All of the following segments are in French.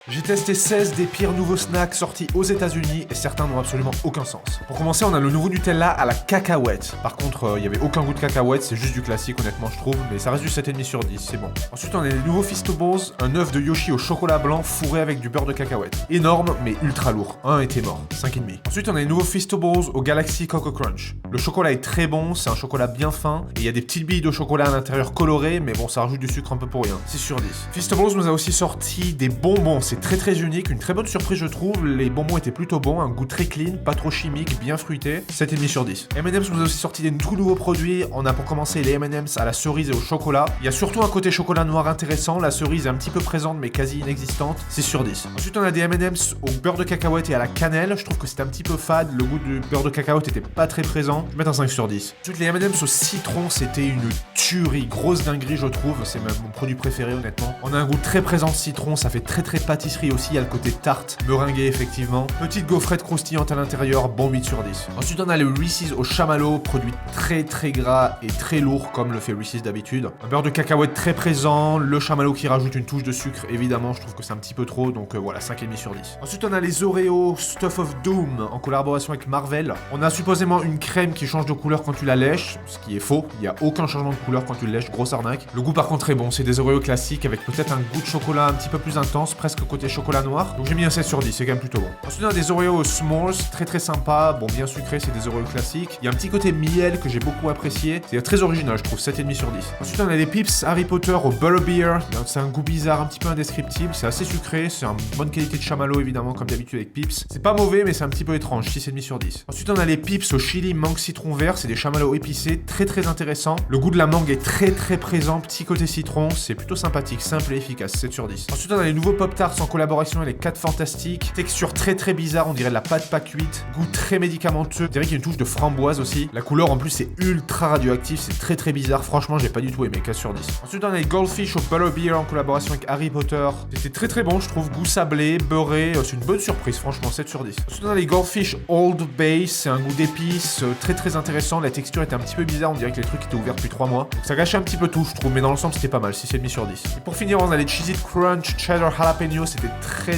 J'ai testé 16 des pires nouveaux snacks sortis aux États-Unis et certains n'ont absolument aucun sens. Pour commencer, on a le nouveau Nutella à la cacahuète. Par contre, il n'y avait aucun goût de cacahuète, c'est juste du classique honnêtement je trouve, mais ça reste du 7,5 sur 10, c'est bon. Ensuite, on a les nouveaux Feastables, un œuf de Yoshi au chocolat blanc fourré avec du beurre de cacahuète. Énorme, mais ultra lourd. Un était mort, 5,5. Ensuite, on a les nouveaux Feastables au Galaxy Coco Crunch. Le chocolat est très bon, c'est un chocolat bien fin, et il y a des petites billes de chocolat à l'intérieur colorées, mais bon, ça rajoute du sucre un peu pour rien. 6 sur 10. Feastables nous a aussi sorti des bonbons, c'est très unique. Une très bonne surprise je trouve, les bonbons étaient plutôt bons, un goût très clean, pas trop chimique, bien fruité, 7,5 sur 10. M&M's nous a aussi sorti des tout nouveaux produits, on a pour commencer les M&M's à la cerise et au chocolat. Il y a surtout un côté chocolat noir intéressant, la cerise est un petit peu présente mais quasi inexistante, 6 sur 10. Ensuite on a des M&M's au beurre de cacahuète et à la cannelle, je trouve que c'était un petit peu fade, le goût du beurre de cacahuète était pas très présent, je vais mettre un 5 sur 10. Ensuite les M&M's au citron, c'était une tuerie, grosse dinguerie je trouve, c'est même mon produit préféré honnêtement. On a un goût très présent de citron, ça fait très pâtisserie aussi, il y a le côté tarte, meringuée effectivement. Petite gaufrette croustillante à l'intérieur, bon 8 sur 10. Ensuite on a le Reese's au chamallow, produit très gras et très lourd comme le fait Reese's d'habitude. Un beurre de cacahuète très présent, le chamallow qui rajoute une touche de sucre évidemment, je trouve que c'est un petit peu trop, donc voilà, 5,5 sur 10. Ensuite on a les Oreos Stuff of Doom en collaboration avec Marvel. On a supposément une crème qui change de couleur quand tu la lèches, ce qui est faux, il n'y a aucun changement de couleur quand tu le lèches, grosse arnaque. Le goût par contre est bon, c'est des Oreos classiques avec peut-être un goût de chocolat un petit peu plus intense, presque côté chocolat noir. Donc j'ai mis un 7 sur 10, c'est quand même plutôt bon. Ensuite on a des Oreos S'mores, très sympa, bon bien sucré, c'est des Oreos classiques. Il y a un petit côté miel que j'ai beaucoup apprécié, c'est très original je trouve, 7,5 sur 10. Ensuite on a des Pips Harry Potter au Butterbeer, c'est un goût bizarre, un petit peu indescriptible, c'est assez sucré, c'est une bonne qualité de chamallow évidemment comme d'habitude avec Pips. C'est pas mauvais mais c'est un petit peu étrange, 6,5 sur 10. Ensuite on a les Pips au chili mangue citron vert, c'est des chamallows épicés, très intéressant. Le goût de la mangue est très présent, petit côté citron, c'est plutôt sympathique, simple et efficace, 7 sur 10. Ensuite on a les nouveaux Pop-Tarts en collaboration avec les 4 Fantastiques, texture très bizarre, on dirait de la pâte pas cuite, goût très médicamenteux, je dirais qu'il y a une touche de framboise aussi. La couleur en plus c'est ultra radioactif, c'est très bizarre, franchement j'ai pas du tout aimé, 4 sur 10. Ensuite on a les Goldfish au Butterbeer en collaboration avec Harry Potter, c'était très bon je trouve, goût sablé, beurré, c'est une bonne surprise franchement, 7 sur 10. Ensuite on a les Goldfish Old Bay, c'est un goût d'épices, très intéressant, la texture était un petit peu bizarre, on dirait que les trucs étaient ouverts depuis 3 mois, donc ça gâchait un petit peu tout je trouve, mais dans l'ensemble c'était pas mal, 6,5 sur 10. Et pour finir on a les Cheez-It Crunch Cheddar Jalapeno, c'était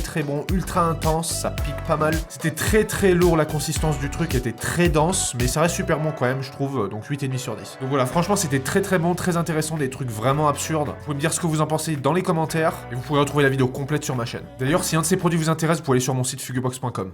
très bon, ultra intense, ça pique pas mal, c'était très lourd, la consistance du truc était très dense, mais ça reste super bon quand même je trouve, donc 8,5 sur 10. Donc voilà, franchement c'était très bon, très intéressant, des trucs vraiment absurdes. Vous pouvez me dire ce que vous en pensez dans les commentaires, et vous pourrez retrouver la vidéo complète sur ma chaîne. D'ailleurs si un de ces produits vous intéresse, vous pouvez aller sur mon site fuguebox.com.